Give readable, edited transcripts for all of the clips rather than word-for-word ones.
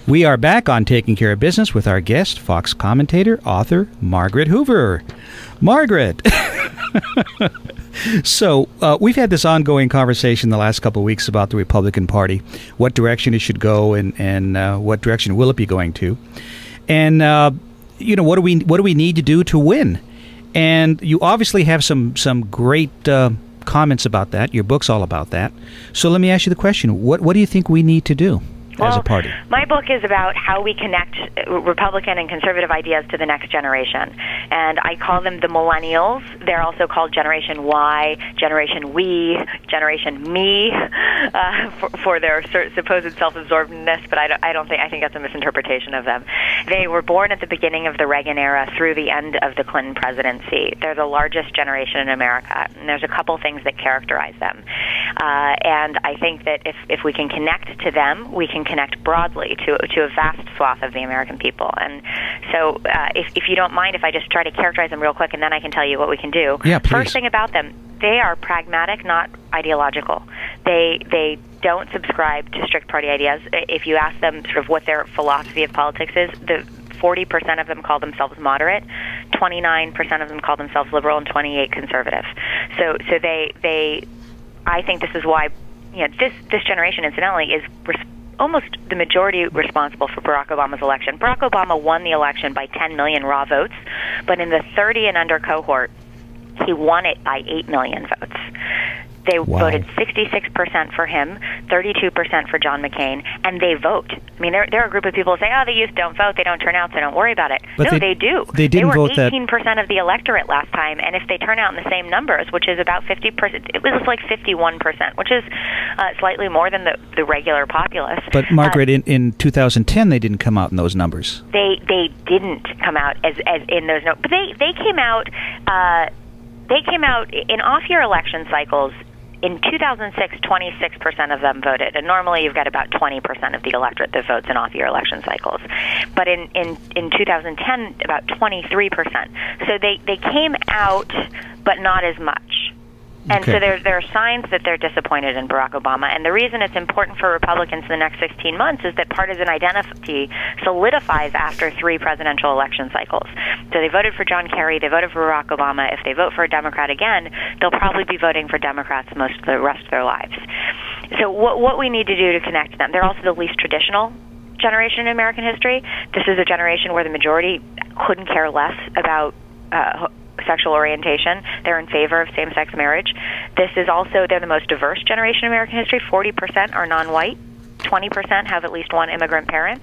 We are back on Taking Care of Business with our guest, Fox commentator, author, Margaret Hoover. Margaret! So, we've had this ongoing conversation the last couple of weeks about the Republican Party, what direction it should go and what direction will it be going to. And, what do we need to do to win? And you obviously have some great comments about that. Your book's all about that. So let me ask you the question. What do you think we need to do as a party? My book is about how we connect Republican and conservative ideas to the next generation. And I call them the Millennials. They're also called Generation Y, Generation We, Generation Me, for their supposed self-absorbedness, but I think that's a misinterpretation of them. They were born at the beginning of the Reagan era through the end of the Clinton presidency. They're the largest generation in America, and there's a couple things that characterize them. And I think that if we can connect to them, we can connect broadly to a vast swath of the American people. And so if you don't mind, if I just try to characterize them real quick, and then I can tell you what we can do. Yeah, please. First thing about them, they are pragmatic, not ideological. They don't subscribe to strict party ideas. If you ask them sort of what their philosophy of politics is, 40% of them call themselves moderate, 29% of them call themselves liberal, and 28% conservative. So they I think this is why this generation, incidentally, is almost the majority responsible for Barack Obama's election. Barack Obama won the election by 10 million raw votes, but in the 30 and under cohort, he won it by 8 million votes. They voted 66% for him, 32% for John McCain, and they vote. I mean, there are a group of people who say, the youth don't vote, they don't turn out, so don't worry about it. But no, they do. They didn't vote that. They were 18% of the electorate last time, and if they turn out in the same numbers, which is about 50%, it was like 51%, which is slightly more than the regular populace. But Margaret, in 2010, they didn't come out in those numbers. They didn't come out as in those numbers, but they came out. They came out in off-year election cycles. In 2006, 26% of them voted, and normally you've got about 20% of the electorate that votes in off-year election cycles. But in 2010, about 23%. So they came out, but not as much. And so there are signs that they're disappointed in Barack Obama. And the reason it's important for Republicans in the next 16 months is that partisan identity solidifies after 3 presidential election cycles. So they voted for John Kerry, they voted for Barack Obama. If they vote for a Democrat again, they'll probably be voting for Democrats most of the rest of their lives. So what we need to do to connect them, they're also the least traditional generation in American history. This is a generation where the majority couldn't care less about sexual orientation. They're in favor of same-sex marriage. They're the most diverse generation in American history. 40% are non-white. 20% have at least one immigrant parent.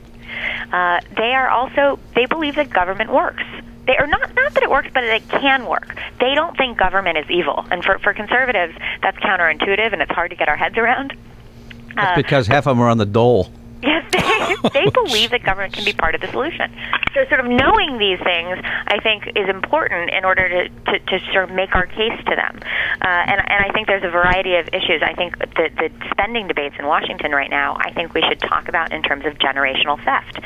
They believe that government works. They are not that it works, but that it can work. They don't think government is evil. And for conservatives, that's counterintuitive, and it's hard to get our heads around. That's because half of them are on the dole. Yes, they believe that government can be part of the solution. So sort of knowing these things, I think, is important in order to sort of make our case to them. And I think there's a variety of issues. I think the spending debates in Washington right now, I think we should talk about in terms of generational theft.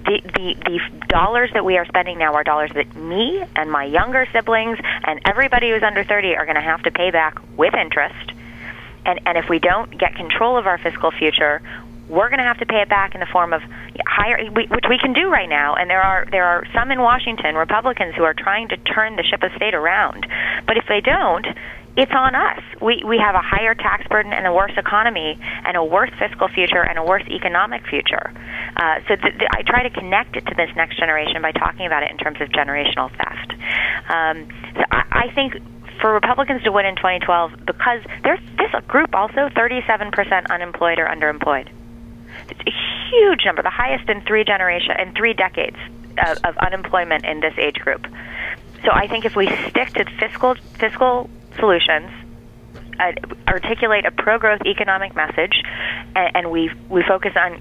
The dollars that we are spending now are dollars that me and my younger siblings and everybody who's under 30 are going to have to pay back with interest. And if we don't get control of our fiscal future, we're going to have to pay it back in the form of which we can do right now. And there are some in Washington, Republicans, who are trying to turn the ship of state around. But if they don't, it's on us. We have a higher tax burden and a worse economy and a worse fiscal future and a worse economic future. So I try to connect it to this next generation by talking about it in terms of generational theft. So I think for Republicans to win in 2012, because there's a group also, 37% unemployed or underemployed. It's a huge number, the highest in 3 decades of unemployment in this age group. So I think if we stick to fiscal solutions, articulate a pro-growth economic message, and we focus on,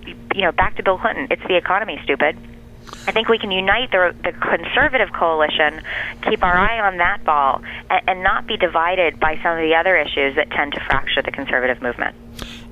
back to Bill Clinton, it's the economy, stupid. I think we can unite the conservative coalition, keep our eye on that ball, and not be divided by some of the other issues that tend to fracture the conservative movement.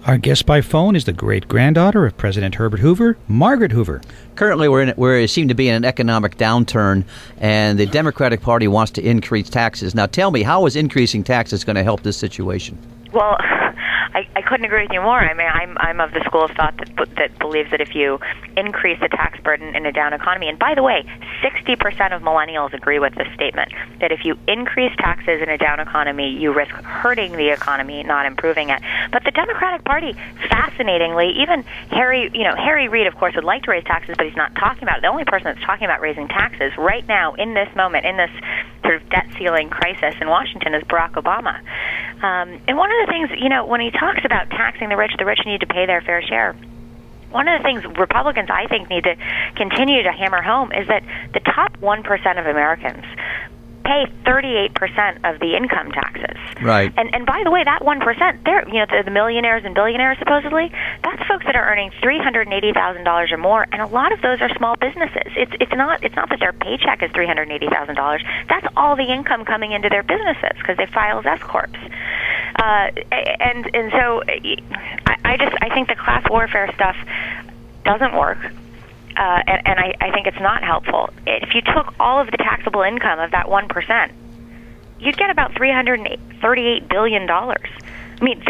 Our guest by phone is the great-granddaughter of President Herbert Hoover, Margaret Hoover. Currently, we seem to be in an economic downturn, and the Democratic Party wants to increase taxes. Now, tell me, how is increasing taxes going to help this situation? Well, I couldn't agree with you more. I mean, I'm of the school of thought that believes that if you increase the tax burden in a down economy, and by the way, 60% of millennials agree with this statement, that if you increase taxes in a down economy, you risk hurting the economy, not improving it. But the Democratic Party, fascinatingly, even Harry Reid, of course, would like to raise taxes, but he's not talking about it. The only person that's talking about raising taxes right now, in this moment, in this sort of debt ceiling crisis in Washington, is Barack Obama. And one of the things, when he talks about taxing the rich need to pay their fair share. One of the things Republicans, I think, need to continue to hammer home is that the top 1% of Americans pay 38% of the income taxes. Right. And by the way, that 1%, they're the millionaires and billionaires supposedly. That's folks that are earning $380,000 or more, and a lot of those are small businesses. It's not that their paycheck is $380,000. That's all the income coming into their businesses because they file as S corps. And so I think the class warfare stuff doesn't work. And I think it's not helpful. If you took all of the taxable income of that 1%, you'd get about $338 billion. I mean,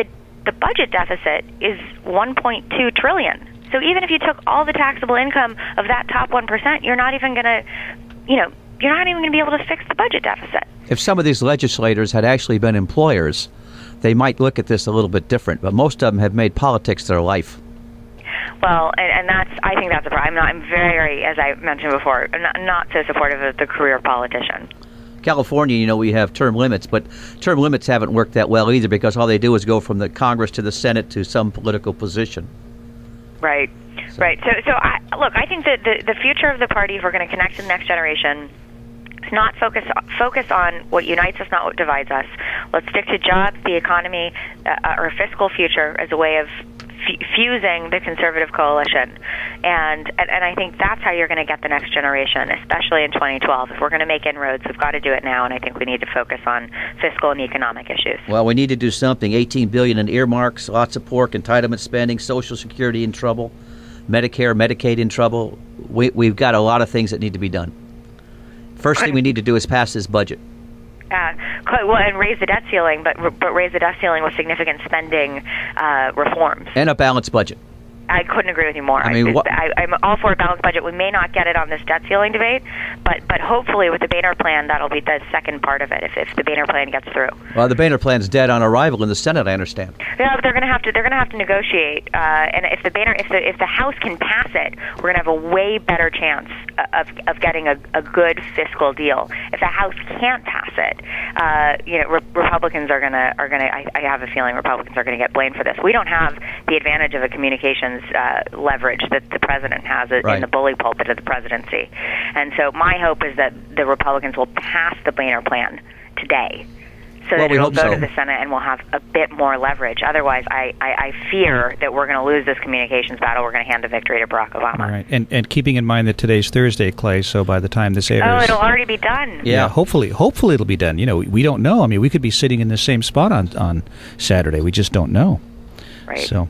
the budget deficit is $1.2 trillion. So even if you took all the taxable income of that top 1%, you're not even going to, you're not even going to be able to fix the budget deficit. If some of these legislators had actually been employers, they might look at this a little bit different. But most of them have made politics their life. Well, and I think that's a problem. I'm very, as I mentioned before, not so supportive of the career politician. California, we have term limits, but term limits haven't worked that well either because all they do is go from the Congress to the Senate to some political position. Right, right. So I think that the future of the party, if we're going to connect to the next generation, is not focus on what unites us, not what divides us. Let's stick to jobs, the economy, our fiscal future as a way of fusing the conservative coalition, and I think that's how you're going to get the next generation, especially in 2012. If we're going to make inroads, we've got to do it now, and I think we need to focus on fiscal and economic issues. Well, we need to do something. $18 billion in earmarks, lots of pork, entitlement spending, Social Security in trouble, Medicare, Medicaid in trouble. We've got a lot of things that need to be done. First thing we need to do is pass this budget. Well, and raise the debt ceiling, but raise the debt ceiling with significant spending reforms. And a balanced budget. I couldn't agree with you more. I'm all for a balanced budget. We may not get it on this debt ceiling debate, but hopefully with the Boehner Plan, that'll be the second part of it if the Boehner Plan gets through. Well, the Boehner Plan's dead on arrival in the Senate, I understand. Yeah, but they're going to have to negotiate. And if the House can pass it, we're going to have a way better chance of getting a good fiscal deal. If the House can't pass it, Republicans are going to. I have a feeling Republicans are going to get blamed for this. We don't have the advantage of a communications leverage that the president has in the bully pulpit of the presidency. And so my hope is that the Republicans will pass the Boehner Plan today so that it will go to the Senate and we'll have a bit more leverage. Otherwise, I fear that we're going to lose this communications battle. We're going to hand the victory to Barack Obama. All right. And keeping in mind that today's Thursday, Clay, so by the time this airs... Oh, it'll already be done. Yeah, hopefully it'll be done. We don't know. I mean, we could be sitting in the same spot on Saturday. We just don't know. Right. So,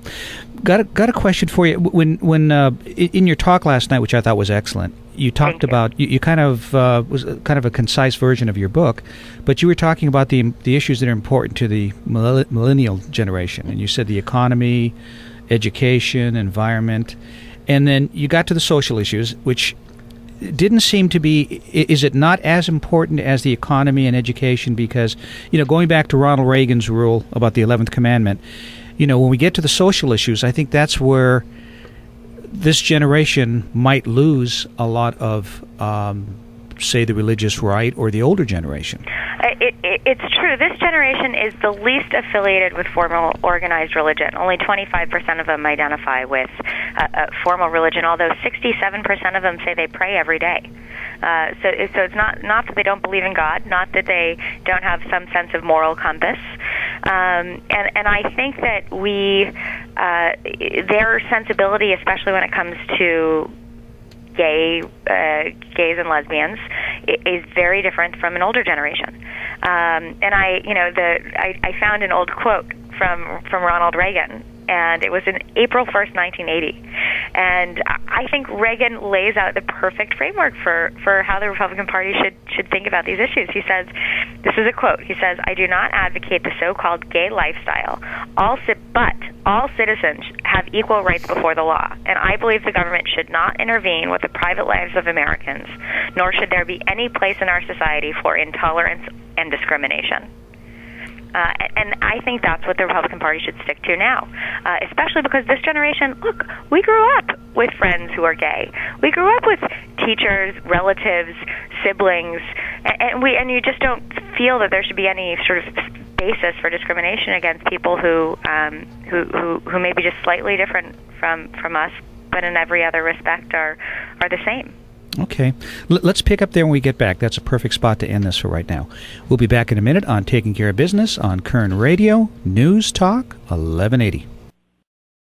got a question for you. When in your talk last night, which I thought was excellent, you talked about you kind of was kind of a concise version of your book, but you were talking about the issues that are important to the millennial generation, and you said the economy, education, environment, and then you got to the social issues, which didn't seem to be. Is it not as important as the economy and education? Because going back to Ronald Reagan's rule about the 11th commandment. When we get to the social issues, I think that's where this generation might lose a lot of, say, the religious right or the older generation. It's true. This generation is the least affiliated with formal organized religion. Only 25% of them identify with formal religion, although 67% of them say they pray every day. So it's not that they don't believe in God, not that they don't have some sense of moral compass. And I think that their sensibility, especially when it comes to gays and lesbians, is very different from an older generation. And I found an old quote from Ronald Reagan, and it was in April 1st, 1980. And I think Reagan lays out the perfect framework for how the Republican Party should think about these issues. He says, this is a quote, he says, "I do not advocate the so-called gay lifestyle, but all citizens have equal rights before the law, and I believe the government should not intervene with the private lives of Americans, nor should there be any place in our society for intolerance and discrimination. And I think that's what the Republican Party should stick to now, especially because this generation, look, we grew up with friends who are gay. We grew up with teachers, relatives, siblings, and you just don't feel that there should be any sort of basis for discrimination against people who may be just slightly different from us, but in every other respect are the same. Okay. Let's pick up there when we get back. That's a perfect spot to end this for right now. We'll be back in a minute on Taking Care of Business on Kern Radio Newstalk 1180.